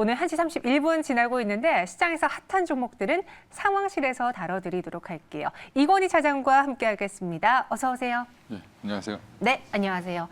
오늘 1시 31분 지나고 있는데 시장에서 핫한 종목들은 상황실에서 다뤄드리도록 할게요. 이건희 차장과 함께하겠습니다. 어서 오세요. 네, 안녕하세요. 네, 안녕하세요.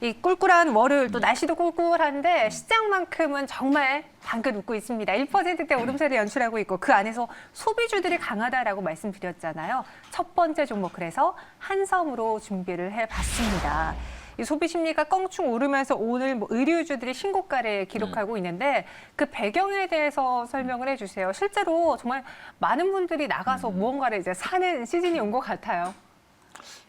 이 꿀꿀한 월요일 또 날씨도 꿀꿀한데 시장만큼은 정말 방긋 웃고 있습니다. 1%대 오름세를 연출하고 있고 그 안에서 소비주들이 강하다라고 말씀드렸잖아요. 첫 번째 종목 그래서 한섬으로 준비를 해봤습니다. 이 소비 심리가 껑충 오르면서 오늘 의류주들이 신고가를 기록하고 있는데 그 배경에 대해서 설명을 해주세요. 실제로 정말 많은 분들이 나가서 무언가를 이제 사는 시즌이 온 것 같아요.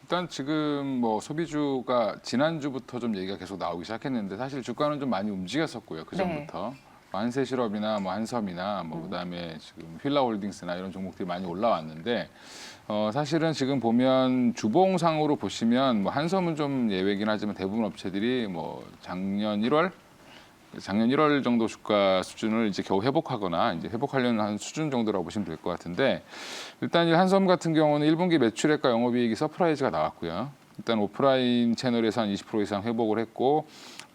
일단 지금 뭐 소비주가 지난주부터 좀 얘기가 계속 나오기 시작했는데 사실 주가는 좀 많이 움직였었고요. 그 전부터. 한세실업이나 뭐 한섬이나 뭐 그다음에 지금 휠라홀딩스나 이런 종목들이 많이 올라왔는데 사실은 지금 보면 주봉상으로 보시면 뭐 한섬은 좀 예외긴 하지만 대부분 업체들이 뭐 작년 1월 정도 주가 수준을 이제 겨우 회복하거나 이제 회복하려는 한 수준 정도라고 보시면 될 것 같은데 일단 이 한섬 같은 경우는 1분기 매출액과 영업이익이 서프라이즈가 나왔고요. 일단 오프라인 채널에서 한 20% 이상 회복을 했고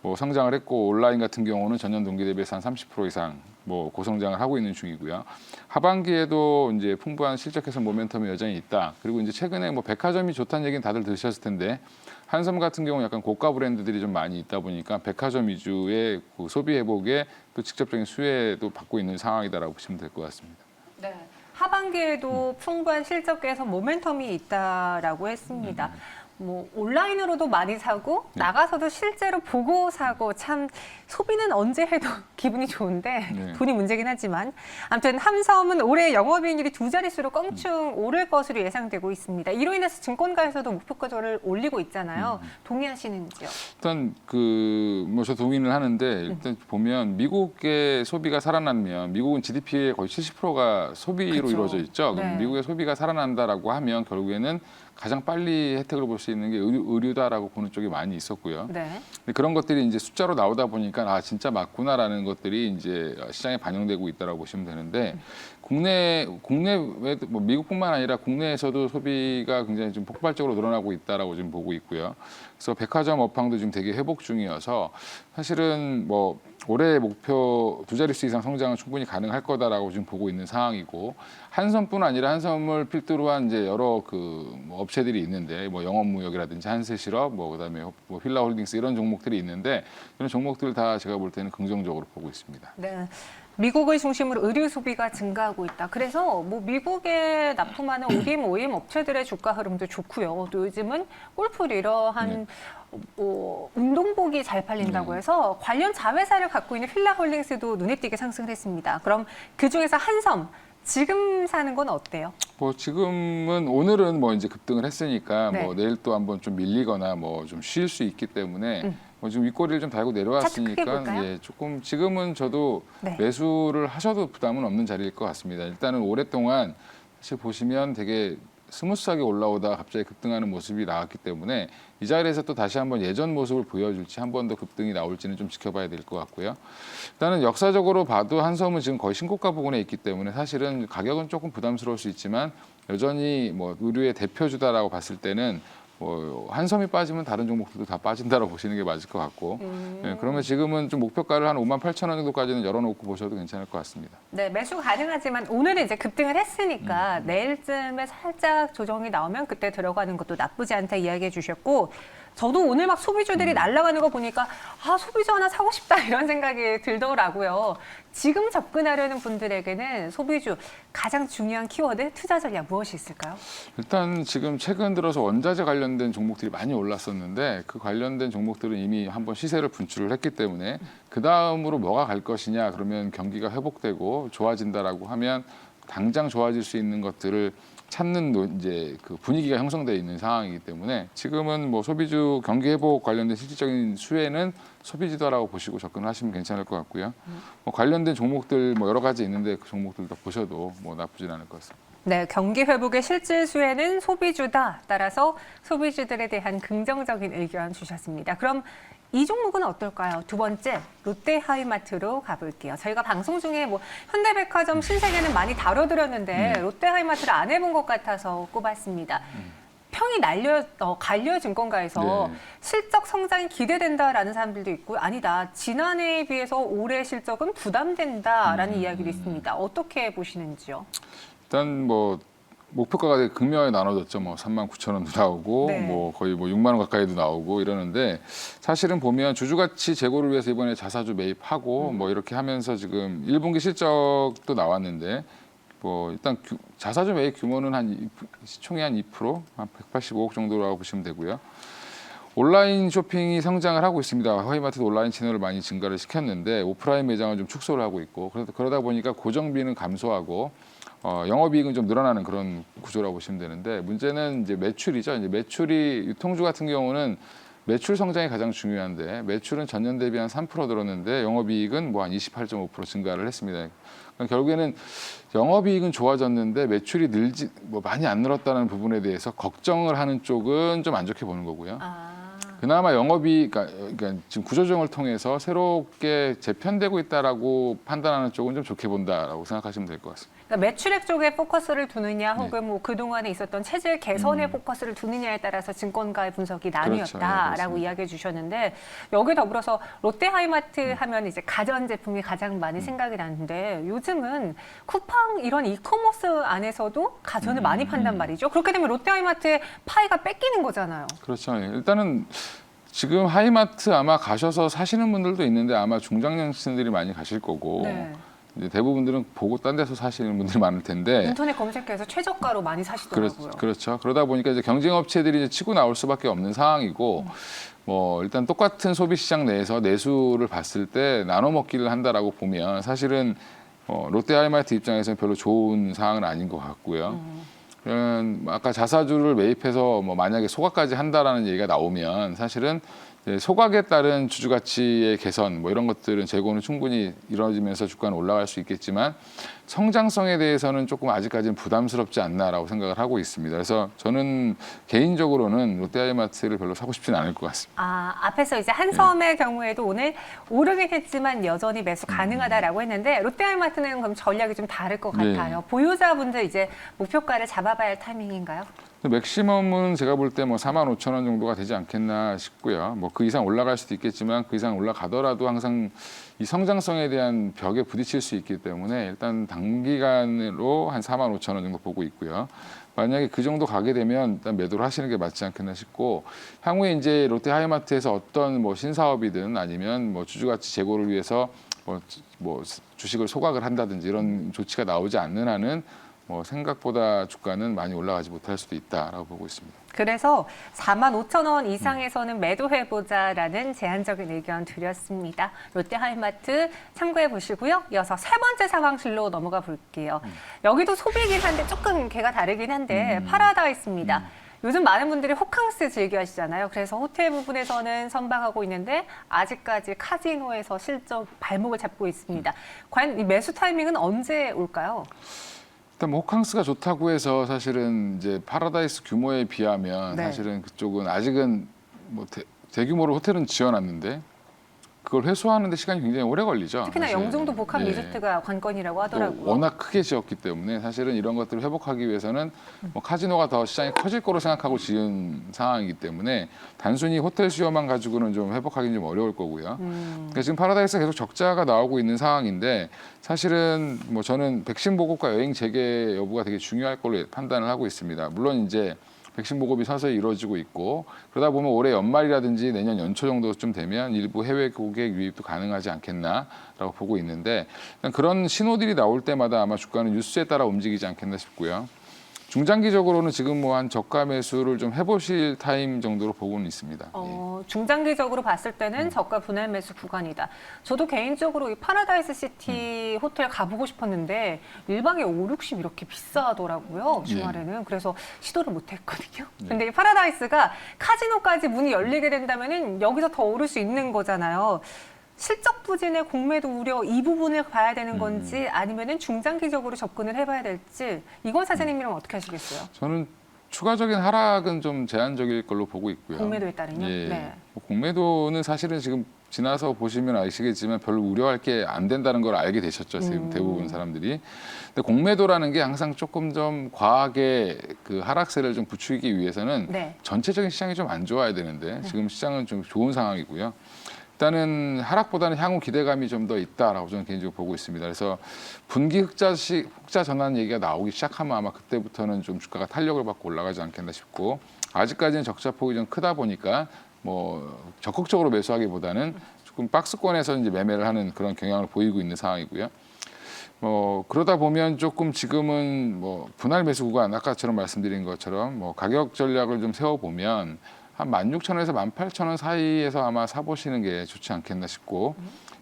뭐 성장을 했고 온라인 같은 경우는 전년 동기 대비해서 한 30% 이상 뭐 고성장을 하고 있는 중이고요. 하반기에도 이제 풍부한 실적 개선 모멘텀이 여전히 있다. 그리고 이제 최근에 뭐 백화점이 좋다는 얘기는 다들 들으셨을 텐데 한섬 같은 경우 약간 고가 브랜드들이 좀 많이 있다 보니까 백화점 위주의 그 소비 회복에 또 직접적인 수혜도 받고 있는 상황이다라고 보시면 될 것 같습니다. 네. 하반기에도 풍부한 실적 개선 모멘텀이 있다라고 했습니다. 뭐 온라인으로도 많이 사고 나가서도 실제로 보고 사고 참 소비는 언제 해도 기분이 좋은데 돈이 문제긴 하지만 아무튼 한섬은 올해 영업이익률이 두 자릿수로 껑충 오를 것으로 예상되고 있습니다. 이로 인해서 증권가에서도 목표가를 올리고 있잖아요. 동의하시는지요? 일단 뭐 저 동의를 하는데 일단 보면 미국의 소비가 살아나면 미국은 GDP의 거의 70%가 소비로 그쵸. 이루어져 있죠. 그럼 네. 미국의 소비가 살아난다라고 하면 결국에는 가장 빨리 혜택을 볼 수 있는 게 의류다라고 보는 쪽이 많많이 있었고요. 네. 근데 그런 것들이 이제 숫자로 나오다 보니까 아 진짜 맞구나라는 것들이 이제 시장에 반영되고 있다라고 보시면 되는데 국내외도 뭐 미국뿐만 아니라 국내에서도 소비가 굉장히 좀 폭발적으로 늘어나고 있다라고 지금 보고 있고요. 그래서 백화점 업황도 지금 되게 회복 중이어서 사실은 뭐 올해 목표 두 자릿수 이상 성장은 충분히 가능할 거다라고 지금 보고 있는 상황이고 한섬뿐 아니라 한섬을 필두로 한 이제 여러 뭐 업체들이 있는데 뭐 영업무역이라든지 한세실업 뭐 그다음에 뭐 휠라홀딩스 이런 종목들이 있는데 이런 종목들 다 제가 볼 때는 긍정적으로 보고 있습니다. 네. 미국을 중심으로 의류 소비가 증가하고 있다. 그래서 뭐 미국에 납품하는 ODM, OEM 업체들의 주가 흐름도 좋고요. 또 요즘은 골프를 이러한 뭐 운동복이 잘 팔린다고 해서 관련 자회사를 갖고 있는 휠라홀딩스도 눈에 띄게 상승을 했습니다. 그럼 그중에서 한섬 지금 사는 건 어때요? 뭐 지금은 오늘은 뭐 이제 급등을 했으니까 네. 뭐 내일 또 한번 좀 밀리거나 뭐 좀 쉴 수 있기 때문에 뭐 지금 윗꼬리를 좀 달고 내려왔으니까 볼까요? 예, 조금 지금은 저도 네. 매수를 하셔도 부담은 없는 자리일 것 같습니다. 일단은 오랫동안 사실 보시면 되게 스무스하게 올라오다 갑자기 급등하는 모습이 나왔기 때문에 이 자리에서 또 다시 한번 예전 모습을 보여줄지 한 번 더 급등이 나올지는 좀 지켜봐야 될 것 같고요. 일단은 역사적으로 봐도 한섬은 지금 거의 신고가 부근에 있기 때문에 사실은 가격은 조금 부담스러울 수 있지만 여전히 뭐 의류의 대표주다라고 봤을 때는 뭐 한섬이 빠지면 다른 종목들도 다 빠진다라고 보시는 게 맞을 것 같고 예, 그러면 지금은 좀 목표가를 한 58,000원 정도까지는 열어놓고 보셔도 괜찮을 것 같습니다. 네, 매수 가능하지만 오늘은 이제 급등을 했으니까 내일쯤에 살짝 조정이 나오면 그때 들어가는 것도 나쁘지 않다 이야기해 주셨고 저도 오늘 막 소비주들이 날아가는 거 보니까 아 소비주 하나 사고 싶다 이런 생각이 들더라고요. 지금 접근하려는 분들에게는 소비주 가장 중요한 키워드 투자 전략 무엇이 있을까요? 일단 지금 최근 들어서 원자재 관련된 종목들이 많이 올랐었는데 그 관련된 종목들은 이미 한번 시세를 분출을 했기 때문에 그 다음으로 뭐가 갈 것이냐 그러면 경기가 회복되고 좋아진다라고 하면 당장 좋아질 수 있는 것들을 찾는 이제 그 분위기가 형성되어 있는 상황이기 때문에 지금은 뭐 소비주 경기 회복 관련된 실질적인 수혜는 소비지다라고 보시고 접근을 하시면 괜찮을 것 같고요. 뭐 관련된 종목들 뭐 여러 가지 있는데 그 종목들 다 보셔도 뭐 나쁘진 않을 것 같습니다. 네, 경기 회복의 실질 수혜는 소비주다. 따라서 소비주들에 대한 긍정적인 의견 주셨습니다. 그럼 이 종목은 어떨까요? 두 번째, 롯데하이마트로 가볼게요. 저희가 방송 중에 뭐 현대백화점 신세계는 많이 다뤄드렸는데 롯데하이마트를 안 해본 것 같아서 꼽았습니다. 평이 갈려진 건가에서 네. 실적 성장이 기대된다라는 사람들도 있고 아니다. 지난해에 비해서 올해 실적은 부담된다라는 이야기도 있습니다. 어떻게 보시는지요? 일단 뭐 목표가가 되게 극명하게 나눠졌죠. 뭐 39,000원도 나오고 네. 뭐 거의 뭐 6만 원 가까이도 나오고 이러는데 사실은 보면 주주가치 제고를 위해서 이번에 자사주 매입하고 뭐 이렇게 하면서 지금 1분기 실적도 나왔는데 뭐 일단 자사주 매입 규모는 시총의 한 2%, 한 185억 정도라고 보시면 되고요. 온라인 쇼핑이 성장을 하고 있습니다. 허위마트도 온라인 채널을 많이 증가를 시켰는데 오프라인 매장은 좀 축소를 하고 있고 그러다 보니까 고정비는 감소하고 영업이익은 좀 늘어나는 그런 구조라고 보시면 되는데 문제는 이제 매출이죠. 이제 매출이 유통주 같은 경우는 매출 성장이 가장 중요한데 매출은 전년 대비 한 3% 늘었는데 영업이익은 뭐 한 28.5% 증가를 했습니다. 그러니까 결국에는 영업이익은 좋아졌는데 매출이 많이 안 늘었다는 부분에 대해서 걱정을 하는 쪽은 좀 안 좋게 보는 거고요. 그나마 그러니까 지금 구조조정을 통해서 새롭게 재편되고 있다라고 판단하는 쪽은 좀 좋게 본다라고 생각하시면 될 것 같습니다. 그러니까 매출액 쪽에 포커스를 두느냐 혹은 뭐 그동안에 있었던 체질 개선에 포커스를 두느냐에 따라서 증권가의 분석이 나뉘었다라고 그렇죠. 이야기해 주셨는데 여기 더불어서 롯데하이마트 하면 이제 가전제품이 가장 많이 생각이 나는데 요즘은 쿠팡 이런 이커머스 안에서도 가전을 많이 판단 말이죠. 그렇게 되면 롯데하이마트의 파이가 뺏기는 거잖아요. 그렇죠. 일단은 지금 하이마트 아마 가셔서 사시는 분들도 있는데 아마 중장년층들이 많이 가실 거고 네. 이제 대부분들은 보고 딴 데서 사시는 분들이 많을 텐데 인터넷 검색해서 최저가로 많이 사시더라고요. 그렇죠. 그러다 보니까 이제 경쟁 업체들이 이제 치고 나올 수밖에 없는 상황이고 뭐 일단 똑같은 소비 시장 내에서 내수를 봤을 때 나눠 먹기를 한다라고 보면 사실은 롯데하이마트 입장에서는 별로 좋은 상황은 아닌 것 같고요. 아까 자사주를 매입해서 뭐 만약에 소각까지 한다라는 얘기가 나오면 사실은 소각에 따른 주주 가치의 개선 뭐 이런 것들은 재고는 충분히 이루어지면서 주가는 올라갈 수 있겠지만 성장성에 대해서는 조금 아직까지는 부담스럽지 않나라고 생각을 하고 있습니다. 그래서 저는 개인적으로는 롯데하이마트를 별로 사고 싶지는 않을 것 같습니다. 앞에서 이제 한섬의 경우에도 오늘 오르긴 했지만 여전히 매수 가능하다라고 했는데 롯데하이마트는 그럼 전략이 좀 다를 것 네. 같아요. 보유자분들 이제 목표가를 잡아봐야 할 타이밍인가요? 맥시멈은 제가 볼 때 뭐 45,000원 정도가 되지 않겠나 싶고요. 뭐 그 이상 올라갈 수도 있겠지만 그 이상 올라가더라도 항상 이 성장성에 대한 벽에 부딪힐 수 있기 때문에 일단 단기간으로 한 45,000원 정도 보고 있고요. 만약에 그 정도 가게 되면 일단 매도를 하시는 게 맞지 않겠나 싶고 향후에 이제 롯데하이마트에서 어떤 뭐 신사업이든 아니면 뭐 주주가치 제고를 위해서 뭐 주식을 소각을 한다든지 이런 조치가 나오지 않는 한은 뭐 생각보다 주가는 많이 올라가지 못할 수도 있다라고 보고 있습니다. 그래서 45,000원 이상에서는 매도해보자라는 제한적인 의견 드렸습니다. 롯데하이마트 참고해 보시고요. 이어서 세 번째 상황실로 넘어가 볼게요. 여기도 소비이긴 한데 조금 개가 다르긴 한데 파라다이스입니다. 요즘 많은 분들이 호캉스 즐겨하시잖아요. 그래서 호텔 부분에서는 선방하고 있는데 아직까지 카지노에서 실적 발목을 잡고 있습니다. 과연 이 매수 타이밍은 언제 올까요? 일단 뭐 호캉스가 좋다고 해서 사실은 이제 파라다이스 규모에 비하면 네. 사실은 그쪽은 아직은 뭐 대규모로 호텔은 지어놨는데 그걸 회수하는데 시간이 굉장히 오래 걸리죠. 특히나 사실. 영종도 복합 네. 리조트가 관건이라고 하더라고요. 또 워낙 크게 지었기 때문에 사실은 이런 것들을 회복하기 위해서는 뭐 카지노가 더 시장이 커질 거로 생각하고 지은 상황이기 때문에 단순히 호텔 수요만 가지고는 좀 회복하기는 좀 어려울 거고요. 그러니까 지금 파라다이스가 계속 적자가 나오고 있는 상황인데 사실은 뭐 저는 백신 보급과 여행 재개 여부가 되게 중요할 걸로 판단을 하고 있습니다. 물론 이제 백신 보급이 서서히 이루어지고 있고 그러다 보면 올해 연말이라든지 내년 연초 정도쯤 되면 일부 해외 고객 유입도 가능하지 않겠나라고 보고 있는데 그런 신호들이 나올 때마다 아마 주가는 뉴스에 따라 움직이지 않겠나 싶고요. 중장기적으로는 지금 뭐 한 저가 매수를 좀 해보실 타임 정도로 보고는 있습니다. 중장기적으로 봤을 때는 저가 분할 매수 구간이다. 저도 개인적으로 이 파라다이스 시티 호텔 가보고 싶었는데 1박에 5, 60 이렇게 비싸더라고요. 주말에는. 그래서 시도를 못했거든요. 근데 이 파라다이스가 카지노까지 문이 열리게 된다면은 여기서 더 오를 수 있는 거잖아요. 실적 부진의 공매도 우려 이 부분을 봐야 되는 건지 아니면은 중장기적으로 접근을 해봐야 될지 이건 사장님이랑 어떻게 하시겠어요? 저는 추가적인 하락은 좀 제한적일 걸로 보고 있고요. 공매도에 따르면? 예. 네. 공매도는 사실은 지금 지나서 보시면 아시겠지만 별로 우려할 게 안 된다는 걸 알게 되셨죠. 지금 대부분 사람들이. 근데 공매도라는 게 항상 조금 좀 과하게 그 하락세를 좀 부추기기 위해서는 네. 전체적인 시장이 좀 안 좋아야 되는데 지금 시장은 좀 좋은 상황이고요. 일단은 하락보다는 향후 기대감이 좀 더 있다라고 저는 개인적으로 보고 있습니다. 그래서 분기 흑자 전환 얘기가 나오기 시작하면 아마 그때부터는 좀 주가가 탄력을 받고 올라가지 않겠나 싶고 아직까지는 적자폭이 좀 크다 보니까 뭐 적극적으로 매수하기보다는 조금 박스권에서 이제 매매를 하는 그런 경향을 보이고 있는 상황이고요. 뭐 그러다 보면 조금 지금은 뭐 분할 매수 구간 아까처럼 말씀드린 것처럼 뭐 가격 전략을 좀 세워보면 한 16,000원에서 18,000원 사이에서 아마 사보시는 게 좋지 않겠나 싶고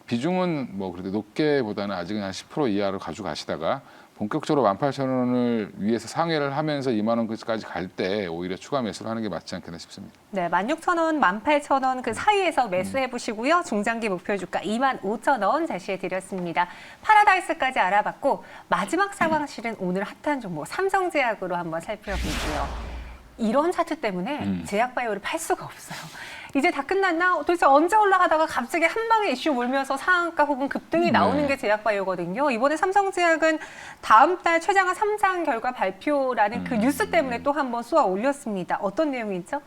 비중은 뭐 그래도 높게보다는 아직은 한 10% 이하로 가져가시다가 본격적으로 18,000원을 위해서 상회를 하면서 2만 원까지 갈 때 오히려 추가 매수를 하는 게 맞지 않겠나 싶습니다. 네, 16,000원, 18,000원 그 사이에서 매수해 보시고요. 중장기 목표 주가 25,000원 제시해 드렸습니다. 파라다이스까지 알아봤고 마지막 상황실은 오늘 핫한 종목 삼성제약으로 한번 살펴보고요. 이런 차트 때문에 제약바이오를 팔 수가 없어요. 이제 다 끝났나? 도대체 언제 올라가다가 갑자기 한 방에 이슈 몰면서 상한가 혹은 급등이 나오는 게 제약바이오거든요. 이번에 삼성제약은 다음 달 최장한 3장 결과 발표라는 그 뉴스 때문에 또 한 번 쏘아 올렸습니다. 어떤 내용이죠?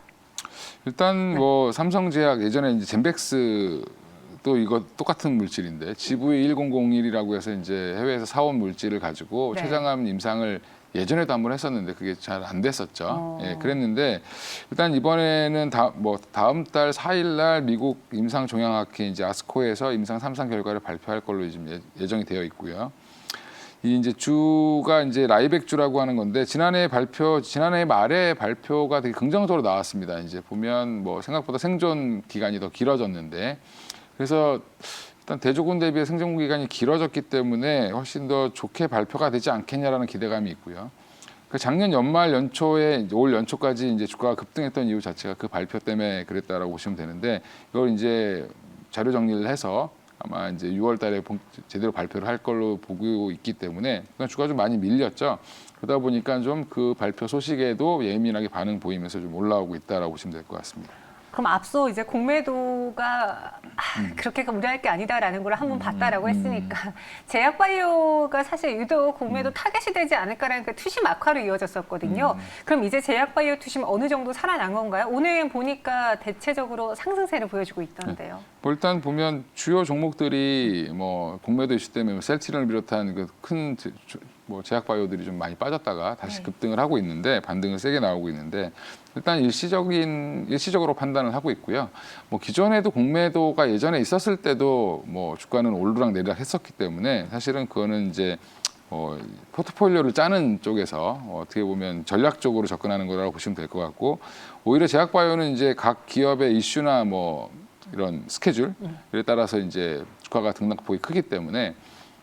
일단 뭐 삼성제약 예전에 이제 젠백스 또 이거 똑같은 물질인데 GV1001이라고 해서 이제 해외에서 사온 물질을 가지고 네. 췌장암 임상을 예전에도 한번 했었는데 그게 잘 안 됐었죠. 예, 그랬는데 일단 이번에는 다음 달 4일 날 미국 임상 종양학회 이제 아스코에서 임상 3상 결과를 발표할 걸로 지금 예정이 되어 있고요. 이 이제 주가 이제 라이백주라고 하는 건데 지난해 말에 발표가 되게 긍정적으로 나왔습니다. 이제 보면 뭐 생각보다 생존 기간이 더 길어졌는데 그래서 일단 대조군 대비해 생존 기간이 길어졌기 때문에 훨씬 더 좋게 발표가 되지 않겠냐라는 기대감이 있고요. 그 작년 연말 연초에 이제 올 연초까지 이제 주가가 급등했던 이유 자체가 그 발표 때문에 그랬다라고 보시면 되는데 이걸 이제 자료 정리를 해서 아마 이제 6월달에 제대로 발표를 할 걸로 보고 있기 때문에 주가 좀 많이 밀렸죠. 그러다 보니까 좀 그 발표 소식에도 예민하게 반응 보이면서 좀 올라오고 있다라고 보시면 될 것 같습니다. 그럼 앞서 이제 공매도가 그렇게 우려할 게 아니다라는 걸 한번 봤다라고 했으니까 제약바이오가 사실 유독 공매도 타겟이 되지 않을까라는 그 투심 악화로 이어졌었거든요. 그럼 이제 제약바이오 투심 어느 정도 살아난 건가요? 오늘 보니까 대체적으로 상승세를 보여주고 있던데요. 뭐 일단 보면 주요 종목들이 뭐 공매도 이슈 때문에 셀트리온을 비롯한 그 큰 뭐 제약바이오들이 좀 많이 빠졌다가 다시 네. 급등을 하고 있는데 반등을 세게 나오고 있는데 일단 일시적으로 판단을 하고 있고요. 뭐 기존에도 공매도가 예전에 있었을 때도 뭐 주가는 오르락 내리락 했었기 때문에 사실은 그거는 이제 포트폴리오를 짜는 쪽에서 어떻게 보면 전략적으로 접근하는 거라고 보시면 될 것 같고 오히려 제약바이오는 이제 각 기업의 이슈나 뭐 이런 스케줄에 따라서 이제 주가가 등락폭이 크기 때문에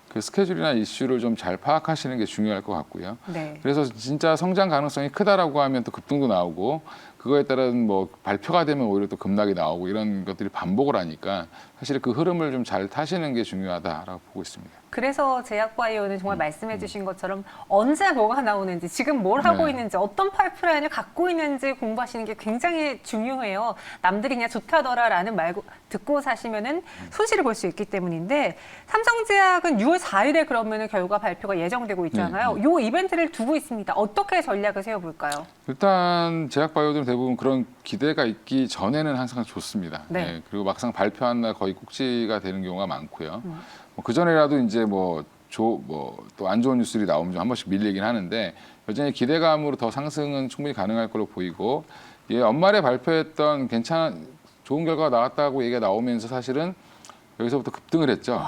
그 스케줄이나 이슈를 좀 잘 파악하시는 게 중요할 것 같고요. 네. 그래서 진짜 성장 가능성이 크다라고 하면 또 급등도 나오고 그거에 따른 뭐 발표가 되면 오히려 또 급락이 나오고 이런 것들이 반복을 하니까 사실 그 흐름을 좀 잘 타시는 게 중요하다라고 보고 있습니다. 그래서 제약바이오는 정말 말씀해 주신 것처럼 언제 뭐가 나오는지 지금 뭘 하고 네. 있는지 어떤 파이프라인을 갖고 있는지 공부하시는 게 굉장히 중요해요. 남들이 그냥 좋다더라라는 말 듣고 사시면은 손실을 볼 수 있기 때문인데 삼성제약은 6월 4일에 그러면은 결과 발표가 예정되고 있잖아요. 요 이벤트를 두고 있습니다. 어떻게 전략을 세워볼까요? 일단 제약바이오들은 대부분 그런 기대가 있기 전에는 항상 좋습니다. 네. 예, 그리고 막상 발표한 날 거의 꼭지가 되는 경우가 많고요. 그 전에라도 이제 또 안 좋은 뉴스들이 나오면 좀 한 번씩 밀리긴 하는데 여전히 기대감으로 더 상승은 충분히 가능할 걸로 보이고 연말에 발표했던 좋은 결과가 나왔다고 얘기가 나오면서 사실은 여기서부터 급등을 했죠.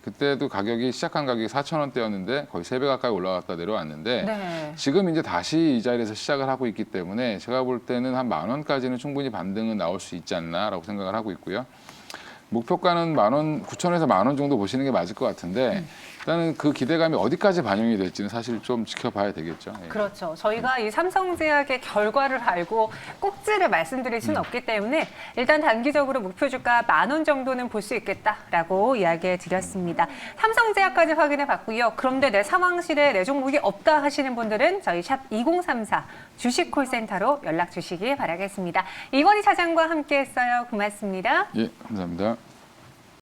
그때도 시작한 가격이 4,000원대였는데 거의 3배 가까이 올라갔다 내려왔는데 네. 지금 이제 다시 이 자리에서 시작을 하고 있기 때문에 제가 볼 때는 한 10,000원까지는 충분히 반등은 나올 수 있지 않나라고 생각을 하고 있고요. 목표가는 9,000원에서 10,000원 정도 보시는 게 맞을 것 같은데 일단은 그 기대감이 어디까지 반영이 될지는 사실 좀 지켜봐야 되겠죠. 그렇죠. 저희가 이 삼성제약의 결과를 알고 꼭지를 말씀드릴 수는 없기 때문에 일단 단기적으로 목표 주가 10,000원 정도는 볼 수 있겠다라고 이야기해 드렸습니다. 삼성제약까지 확인해 봤고요. 그런데 내 상황실에 내 종목이 없다 하시는 분들은 저희 샵 2034 주식콜센터로 연락 주시기 바라겠습니다. 이건희 차장과 함께했어요. 고맙습니다. 예, 감사합니다.